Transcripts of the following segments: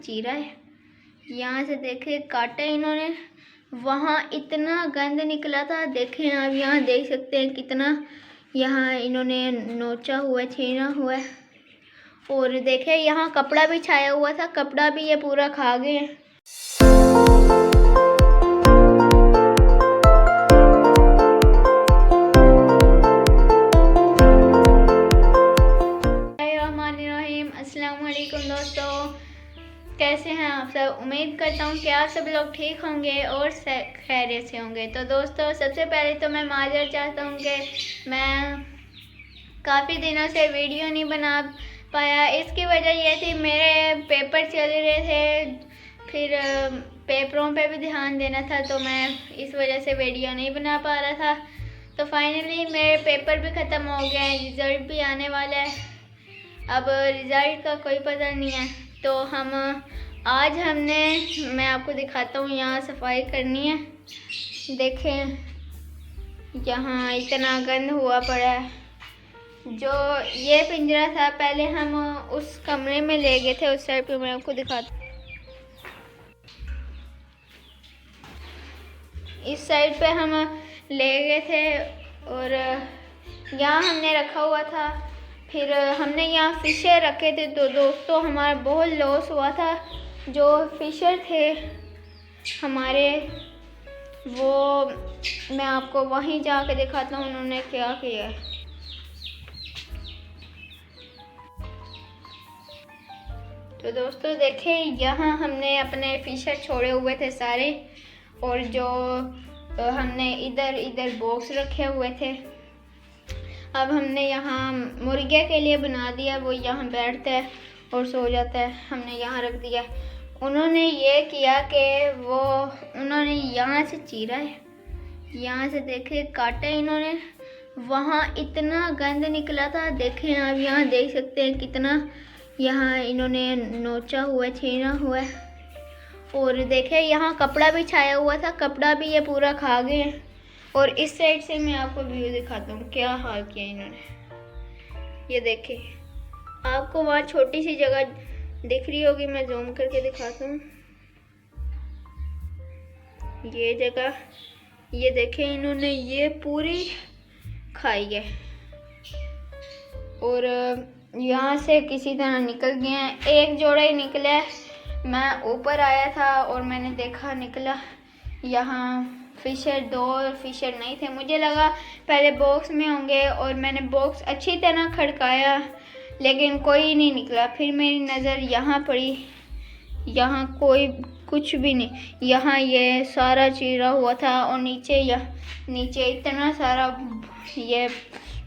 चीरा है। यहाँ से देखे काटा इन्होंने, वहाँ इतना गंद निकला था। देखें आप यहाँ देख सकते हैं कितना यहाँ इन्होंने नोचा हुआ है, छीना हुआ है। और देखे यहाँ कपड़ा भी छाया हुआ था, कपड़ा भी ये पूरा खा गए हैं। अस्सलाम वालेकुम दोस्तों, कैसे हैं आप सब। उम्मीद करता हूँ कि आप सब लोग ठीक होंगे और खैरियत से होंगे। तो दोस्तों सबसे पहले तो मैं माजर चाहता हूँ कि मैं काफ़ी दिनों से वीडियो नहीं बना पाया। इसकी वजह यह थी मेरे पेपर चल रहे थे, फिर पेपरों पे भी ध्यान देना था, तो मैं इस वजह से वीडियो नहीं बना पा रहा था। तो फाइनली मेरे पेपर भी ख़त्म हो गए हैं, रिज़ल्ट भी आने वाला है। अब रिज़ल्ट का कोई पता नहीं है, तो मैं आपको दिखाता हूँ। यहाँ सफाई करनी है। देखें यहाँ इतना गंद हुआ पड़ा है। जो ये पिंजरा था पहले हम उस कमरे में ले गए थे, उस साइड पे मैं आपको दिखाता हूँ। इस साइड पे हम ले गए थे और यहाँ हमने रखा हुआ था। फिर हमने यहाँ फिशर रखे थे, तो दोस्तों हमारा बहुत लॉस हुआ था। जो फिशर थे हमारे, वो मैं आपको वहीं जाके दिखाता हूँ उन्होंने क्या किया। तो दोस्तों देखें यहाँ हमने अपने फिशर छोड़े हुए थे सारे, और जो हमने इधर इधर बॉक्स रखे हुए थे। अब हमने यहाँ मुर्गे के लिए बना दिया, वो यहाँ बैठता है और सो जाता है, हमने यहाँ रख दिया। उन्होंने ये किया कि उन्होंने यहाँ से चीरा है, यहाँ से देखे काटा इन्होंने, वहाँ इतना गंद निकला था। देखें आप यहाँ देख सकते हैं कितना यहाँ इन्होंने नोचा हुआ है, छीना हुआ है। और देखें यहाँ कपड़ा भी छाया हुआ था, कपड़ा भी ये पूरा खा गए हैं। और इस साइड से मैं आपको व्यू दिखाता हूँ क्या हाल किया इन्होंने। ये देखें, आपको वहाँ छोटी सी जगह दिख रही होगी, मैं जूम करके दिखाता हूँ। ये जगह, ये देखें इन्होंने ये पूरी खाई है। और यहाँ से किसी तरह निकल गए हैं, एक जोड़ा ही निकला है। मैं ऊपर आया था और मैंने देखा निकला। यहाँ फिशर, दो फिशर नहीं थे। मुझे लगा पहले बॉक्स में होंगे और मैंने बॉक्स अच्छी तरह खड़काया, लेकिन कोई नहीं निकला। फिर मेरी नज़र यहाँ पड़ी, यहाँ कोई कुछ भी नहीं। यहाँ ये सारा चीरा हुआ था और नीचे इतना सारा ये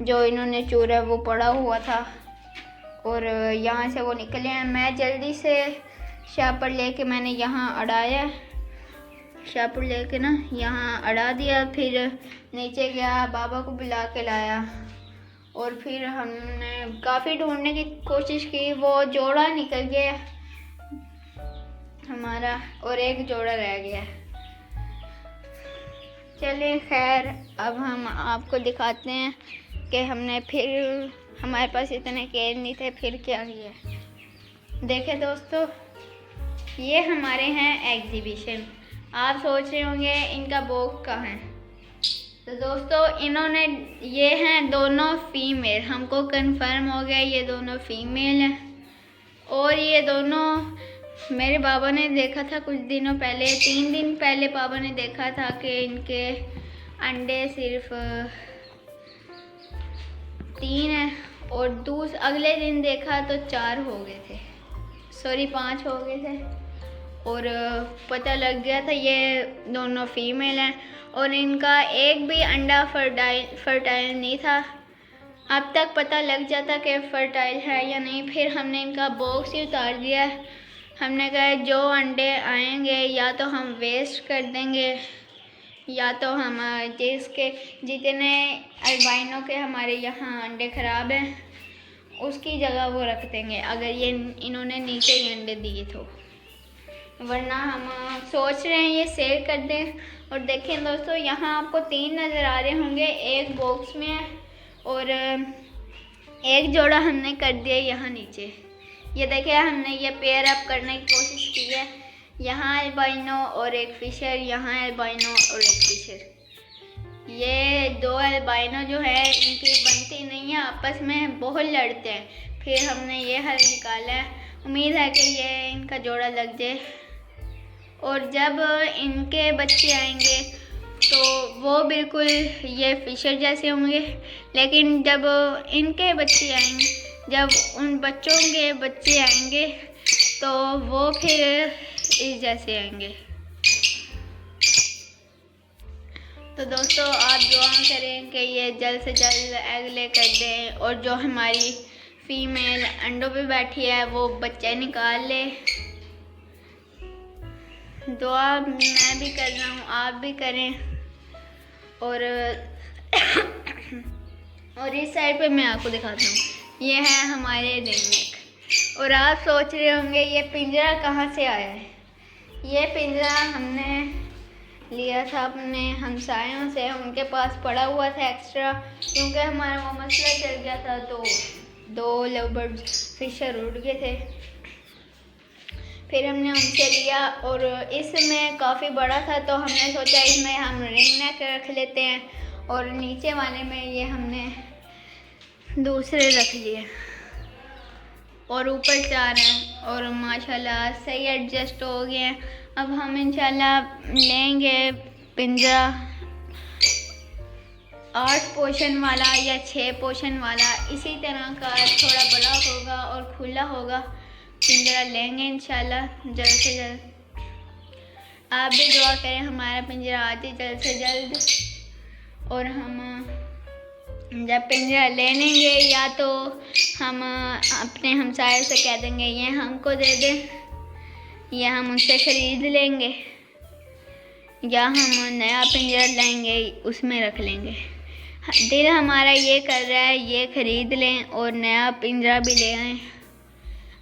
जो इन्होंने चूरा वो पड़ा हुआ था। और यहाँ से वो निकले हैं। मैं जल्दी से शापर लेके मैंने यहाँ अड़ाया, शापर लेके ना यहाँ अड़ा दिया। फिर नीचे गया, बाबा को बुला के लाया, और फिर हमने काफ़ी ढूंढने की कोशिश की। वो जोड़ा निकल गया हमारा और एक जोड़ा रह गया। चलिए खैर, अब हम आपको दिखाते हैं कि हमने फिर, हमारे पास इतने केयर नहीं थे, फिर क्या किया। देखें दोस्तों, ये हमारे हैं एग्जीबिशन। आप सोच रहे होंगे इनका बॉक्स कहाँ है। तो दोस्तों इन्होंने, ये हैं दोनों फीमेल, हमको कंफर्म हो गया ये दोनों फीमेल हैं। और ये दोनों मेरे बाबा ने देखा था कुछ दिनों पहले, 3 दिन पहले बाबा ने देखा था कि इनके अंडे सिर्फ 3 हैं, और अगले दिन देखा तो 4 हो गए थे, सॉरी 5 हो गए थे। और पता लग गया था ये दोनों फीमेल हैं, और इनका एक भी अंडा फर्टाइल नहीं था। अब तक पता लग जाता कि फर्टाइल है या नहीं। फिर हमने इनका बॉक्स ही उतार दिया। हमने कहा जो अंडे आएंगे या तो हम वेस्ट कर देंगे, या तो हम जितने अल्बाइनो के हमारे यहाँ अंडे ख़राब हैं उसकी जगह वो रख देंगे, अगर ये इन्होंने नीचे ही अंडे दिए तो। वरना हम सोच रहे हैं ये सेल कर दें। और देखें दोस्तों, यहाँ आपको 3 नज़र आ रहे होंगे, एक बॉक्स में है और एक जोड़ा हमने कर दिया यहाँ नीचे। ये देखिए हमने ये पेयर अप करने की कोशिश की है। यहाँ एल्बाइनो और एक फिशर, यहाँ एल्बाइनो और एक फिशर। ये दो एल्बाइनो जो है इनकी बनती नहीं है, आपस में बहुत लड़ते हैं। फिर हमने ये हल निकाला है, उम्मीद है कि ये इनका जोड़ा लग जाए। और जब इनके बच्चे आएंगे तो वो बिल्कुल ये फिशर जैसे होंगे, लेकिन जब इनके बच्चे आएंगे, जब उन बच्चों के बच्चे आएंगे तो वो फिर इस जैसे आएंगे। तो दोस्तों आप दुआ करें कि ये जल्द से जल्द एग ले कर दें और जो हमारी फीमेल अंडों पे बैठी है वो बच्चे निकाल ले। दुआ मैं भी कर रहा हूँ, आप भी करें। और इस साइड पे मैं आपको दिखाता हूँ, ये है हमारे रिंगनेक। और आप सोच रहे होंगे ये पिंजरा कहाँ से आया है। ये पिंजरा हमने लिया था अपने हमसायों से, उनके पास पड़ा हुआ था एक्स्ट्रा, क्योंकि हमारा वो मसला चल गया था तो 2 लवबर्ड फिशर उड़ गए थे। फिर हमने उनसे लिया और इसमें काफ़ी बड़ा था तो हमने सोचा इसमें हम रिंग नेक रख लेते हैं और नीचे वाले में ये हमने दूसरे रख लिए और ऊपर 4 हैं और माशाल्लाह सही एडजस्ट हो गए हैं। अब हम इंशाल्लाह लेंगे पिंजरा 8 पोर्शन वाला या 6 पोर्शन वाला, इसी तरह का थोड़ा बड़ा होगा और खुला होगा पिंजरा लेंगे इंशाल्लाह जल्द से जल्द। आप भी दुआ करें हमारा पिंजरा आ जाए जल्द से जल्द। और हम जब पिंजरा ले लेंगे या तो हम अपने हमसाये से कह देंगे ये हमको दे दें, या हम उनसे ख़रीद लेंगे, या हम नया पिंजरा लेंगे उसमें रख लेंगे। दिल हमारा ये कर रहा है ये ख़रीद लें और नया पिंजरा भी ले आएँ।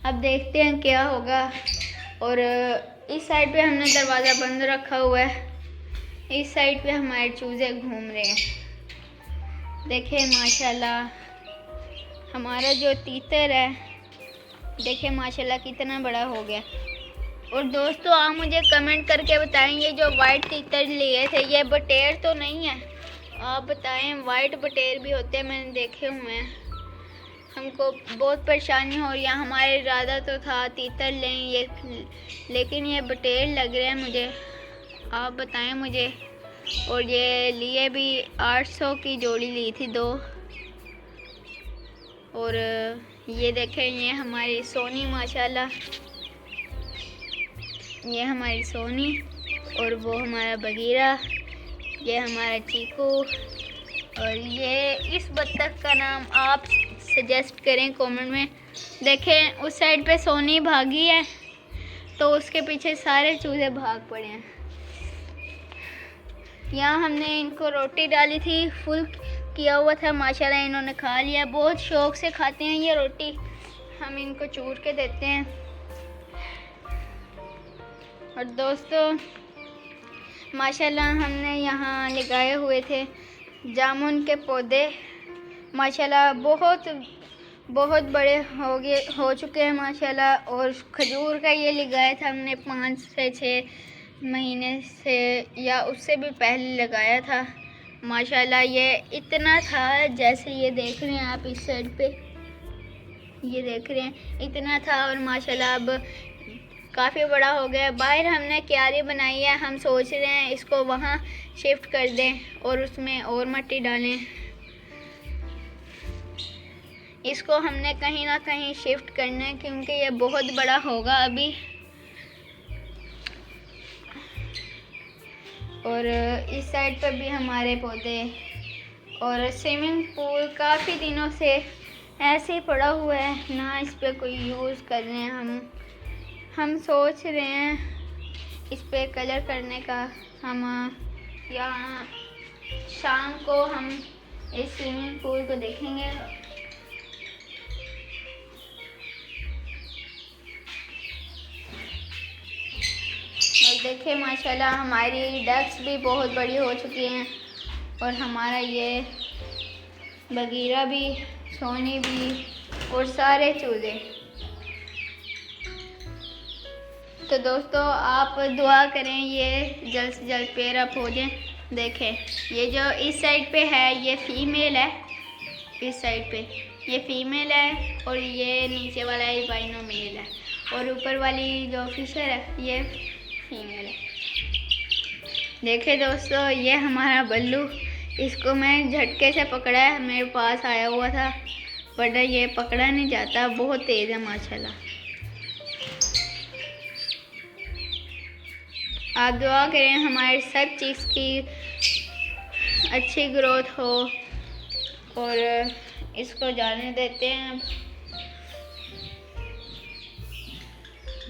अब देखते हैं क्या होगा। और इस साइड पे हमने दरवाज़ा बंद रखा हुआ है, इस साइड पे हमारे चूज़े घूम रहे हैं। देखिए माशाल्लाह हमारा जो तीतर है, देखिए माशाल्लाह कितना बड़ा हो गया। और दोस्तों आप मुझे कमेंट करके बताएं, ये जो वाइट तीतर लिए थे ये बटेर तो नहीं है? आप बताएं, वाइट बटेर भी होते हैं, मैंने देखे हुए हैं। हमको बहुत परेशानी हो रही है, हमारे इरादा तो था तीतर लें ये, लेकिन ये बटेर लग रहे हैं मुझे। आप बताएं मुझे। और ये लिए भी 800 की जोड़ी ली थी 2। और ये देखें ये हमारी सोनी माशाल्लाह, ये हमारी सोनी और वो हमारा बगीरा, ये हमारा चीकू। और ये इस बत्तख का नाम आप सजेस्ट करें कमेंट में। देखें उस साइड पे सोनी भागी है तो उसके पीछे सारे चूहे भाग पड़े हैं। यहाँ हमने इनको रोटी डाली थी, फुल किया हुआ था, माशाल्लाह इन्होंने खा लिया। बहुत शौक़ से खाते हैं ये रोटी, हम इनको चूर के देते हैं। और दोस्तों माशाल्लाह हमने यहाँ लगाए हुए थे जामुन के पौधे, माशाल्लाह बहुत बड़े हो चुके हैं माशाल्लाह। और खजूर का ये लगाया था हमने 5 से 6 महीने से या उससे भी पहले लगाया था। माशाल्लाह ये इतना था, जैसे ये देख रहे हैं आप इस साइड पे, ये देख रहे हैं इतना था और माशाल्लाह अब काफ़ी बड़ा हो गया। बाहर हमने क्यारी बनाई है, हम सोच रहे हैं इसको वहाँ शिफ्ट कर दें और उसमें और मिट्टी डालें। इसको हमने कहीं ना कहीं शिफ्ट करना है क्योंकि ये बहुत बड़ा होगा अभी। और इस साइड पर भी हमारे पौधे। और स्विमिंग पूल काफ़ी दिनों से ऐसे ही पड़ा हुआ है, ना इस पर कोई यूज़ कर रहे हैं। हम सोच रहे हैं इस पे कलर करने का। हम यहाँ शाम को हम इस स्विमिंग पूल को देखेंगे। और देखिए माशाल्लाह हमारी डक्स भी बहुत बड़ी हो चुकी हैं और हमारा ये बगीरा भी, सोनी भी और सारे चूजे। तो दोस्तों आप दुआ करें ये जल्द से जल्द पेयर अप हो जाए। देखें ये जो इस साइड पे है ये फीमेल है, इस साइड पे ये फीमेल है और ये नीचे वाला एल्बाइनो मेल है और ऊपर वाली जो फिशर है ये फीमेल है। देखें दोस्तों ये हमारा बल्लू, इसको मैं झटके से पकड़ा है, मेरे पास आया हुआ था बट ये पकड़ा नहीं जाता, बहुत तेज़ है माशाल्लाह। आप दुआ करें हमारे सब चीज़ की अच्छी ग्रोथ हो और इसको जाने देते हैं अब।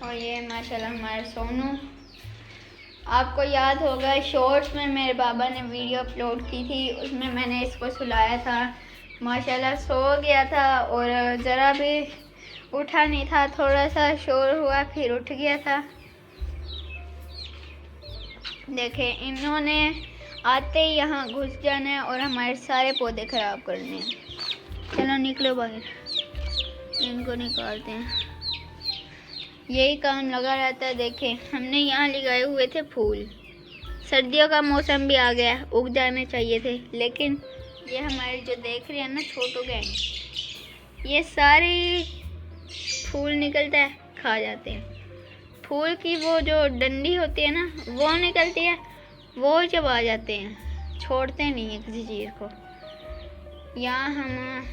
और ये माशाल्लाह हमारा सोनू, आपको याद होगा शॉर्ट्स में मेरे बाबा ने वीडियो अपलोड की थी, उसमें मैंने इसको सुलाया था, माशाल्लाह सो गया था और ज़रा भी उठा नहीं था, थोड़ा सा शोर हुआ फिर उठ गया था। देखें इन्होंने आते ही यहाँ घुस जाना है और हमारे सारे पौधे ख़राब करने हैं। चलो निकलो बाहर, इनको निकालते हैं, यही काम लगा रहता है। देखें हमने यहाँ लगाए हुए थे फूल, सर्दियों का मौसम भी आ गया, उग जाने चाहिए थे, लेकिन ये हमारे जो देख रहे हैं ना छोटू गैंग, ये सारे फूल निकलता है खा जाते हैं। फूल की वो जो डंडी होती है ना वो निकलती है, वो चबा जाते हैं, छोड़ते नहीं है किसी चीज़ को। यहाँ हम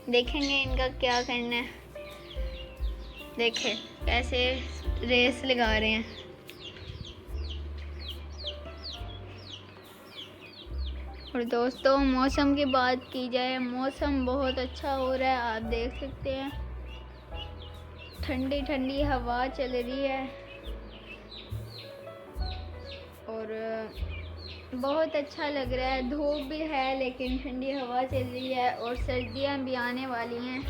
देखेंगे इनका क्या करना है। देखें कैसे रेस लगा रहे हैं। और दोस्तों मौसम की बात की जाए, मौसम बहुत अच्छा हो रहा है, आप देख सकते हैं ठंडी ठंडी हवा चल रही है और बहुत अच्छा लग रहा है। धूप भी है लेकिन ठंडी हवा चल रही है और सर्दियां भी आने वाली हैं।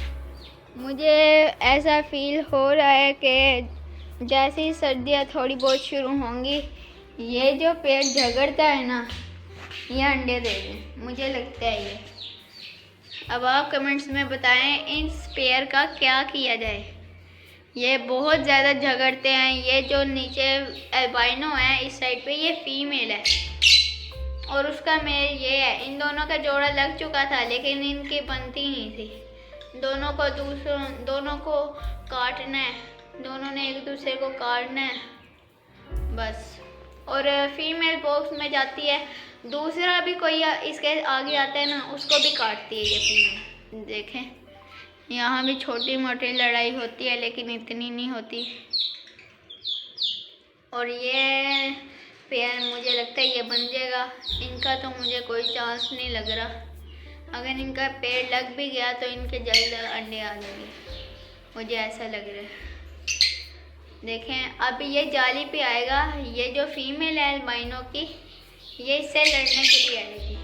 मुझे ऐसा फील हो रहा है कि जैसे ही सर्दियां थोड़ी बहुत शुरू होंगी ये जो पेड़ झगड़ता है ना ये अंडे दे दें, मुझे लगता है ये। अब आप कमेंट्स में बताएं इस पेड़ का क्या किया जाए। ये बहुत ज़्यादा झगड़ते हैं। ये जो नीचे एल्बाइनो है इस साइड पे ये फीमेल है और उसका मेल ये है। इन दोनों का जोड़ा लग चुका था लेकिन इनकी बनती नहीं थी। दोनों को काटना है, दोनों ने एक दूसरे को काटना है बस। और फीमेल बॉक्स में जाती है, दूसरा भी कोई इसके आगे आता है ना उसको भी काटती है ये फीमेल। देखें यहाँ भी छोटी मोटी लड़ाई होती है लेकिन इतनी नहीं होती। और ये पेयर मुझे लगता है ये बन जाएगा, इनका तो मुझे कोई चांस नहीं लग रहा। अगर इनका पेड़ लग भी गया तो इनके जल्द अंडे आ जाएंगे, मुझे ऐसा लग रहा है। देखें अब ये जाली पे आएगा, ये जो फीमेल है एल्बाइनो की ये इससे लड़ने के लिए आएगी।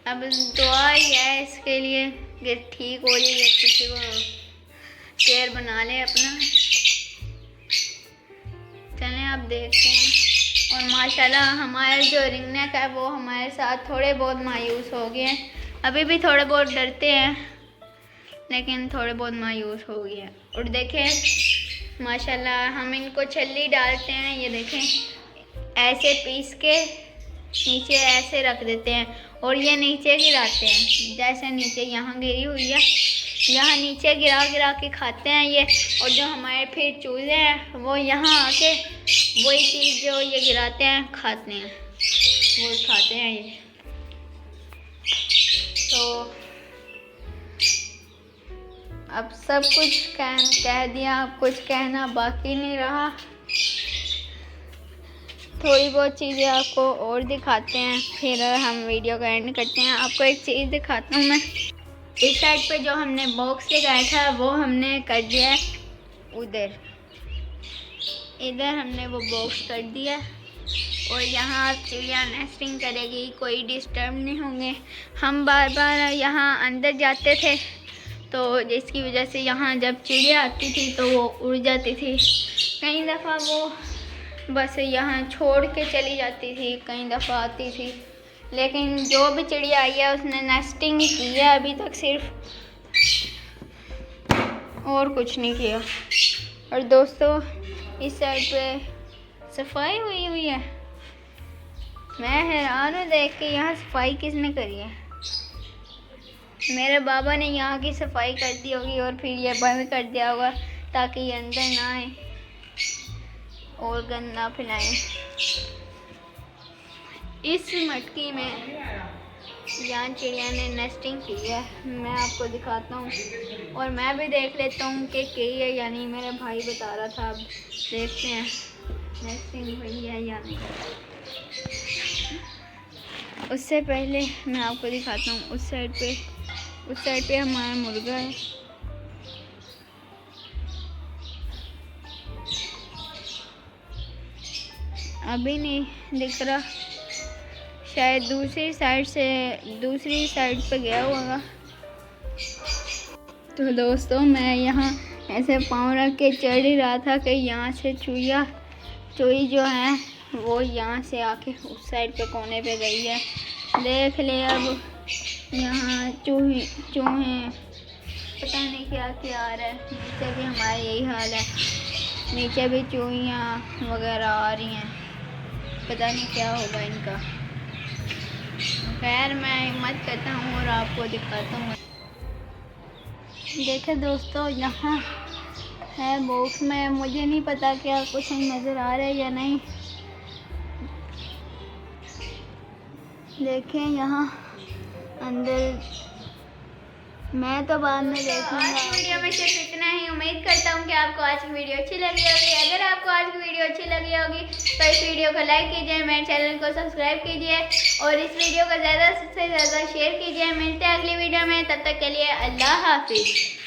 अब दुआ ही है इसके लिए कि ठीक हो जाए, किसी को पेड़ बना ले अपना। चलें अब देखते हैं। और माशाल्लाह हमारे जो रिंगनेक है वो हमारे साथ थोड़े बहुत मायूस हो गए हैं। अभी भी थोड़े बहुत डरते हैं लेकिन थोड़े बहुत मायूस हो गए हैं। और देखें माशाल्लाह हम इनको छल्ली डालते हैं, ये देखें ऐसे पीस के नीचे ऐसे रख देते हैं और ये नीचे गिराते हैं। जैसे नीचे यहाँ गिरी हुई है, यहाँ नीचे गिरा गिरा के खाते हैं ये। और जो हमारे फिर चूजे हैं वो यहाँ आके वही चीज़ जो ये गिराते हैं खाते हैं, वो खाते हैं ये। तो अब सब कुछ कह दिया, अब कुछ कहना बाकी नहीं रहा। थोड़ी बहुत चीज़ें आपको और दिखाते हैं फिर हम वीडियो का एंड करते हैं। आपको एक चीज़ दिखाता हूँ मैं। इस साइड पे जो हमने बॉक्स लगाया था वो हमने कर दिया है उधर, इधर हमने वो बॉक्स कर दिया और यहाँ चिड़िया नेस्टिंग करेगी, कोई डिस्टर्ब नहीं होंगे। हम बार बार यहाँ अंदर जाते थे तो जिसकी वजह से यहाँ जब चिड़िया आती थी तो वो उड़ जाती थी। कई दफ़ा वो बस यहाँ छोड़ के चली जाती थी, कई दफ़ा आती थी, लेकिन जो भी चिड़िया आई है उसने नेस्टिंग ही की है अभी तक सिर्फ, और कुछ नहीं किया। और दोस्तों इस साइड पे सफाई हुई हुई है। मैं हैरान हूँ देख के, यहाँ सफाई किसने करी है। मेरे बाबा ने यहाँ की सफाई कर दी होगी और फिर ये बंद कर दिया होगा ताकि ये अंदर ना आए और गंद ना फैलाएं। इस मटकी में यहाँ चिड़िया ने नेस्टिंग की है, मैं आपको दिखाता हूँ और मैं भी देख लेता हूँ कि की है या नहीं। मेरा भाई बता रहा था, अब देखते हैं नेस्टिंग हुई है या नहीं। उससे पहले मैं आपको दिखाता हूँ उस साइड पे हमारा मुर्गा है। अभी नहीं दिख रहा, शायद दूसरी साइड पे गया होगा। तो दोस्तों मैं यहाँ ऐसे पाँव रख के चढ़ ही रहा था कि यहाँ से चूही जो है वो यहाँ से आके उस साइड पे कोने पे गई है। देख ले अब यहाँ चूहे पता नहीं क्या आ रहा है। नीचे भी हमारा यही हाल है, नीचे भी चूहियाँ वगैरह आ रही हैं, पता नहीं क्या होगा इनका। खैर मैं हिम्मत करता हूँ और आपको दिखाता हूँ। देखे दोस्तों यहाँ है बॉक्स में, मुझे नहीं पता क्या कुछ नज़र आ रहा है या नहीं। देखें यहाँ अंदर, मैं तो बाद में देखूंगा। आज की वीडियो में सिर्फ इतना ही। उम्मीद करता हूँ कि आपको आज की वीडियो अच्छी लगी होगी। अगर आपको आज की वीडियो अच्छी लगी होगी तो इस वीडियो को लाइक कीजिए, मेरे चैनल को सब्सक्राइब कीजिए और इस वीडियो को ज़्यादा से ज़्यादा शेयर कीजिए। मिलते हैं अगली वीडियो में, तब तक के लिए अल्लाह हाफिज़।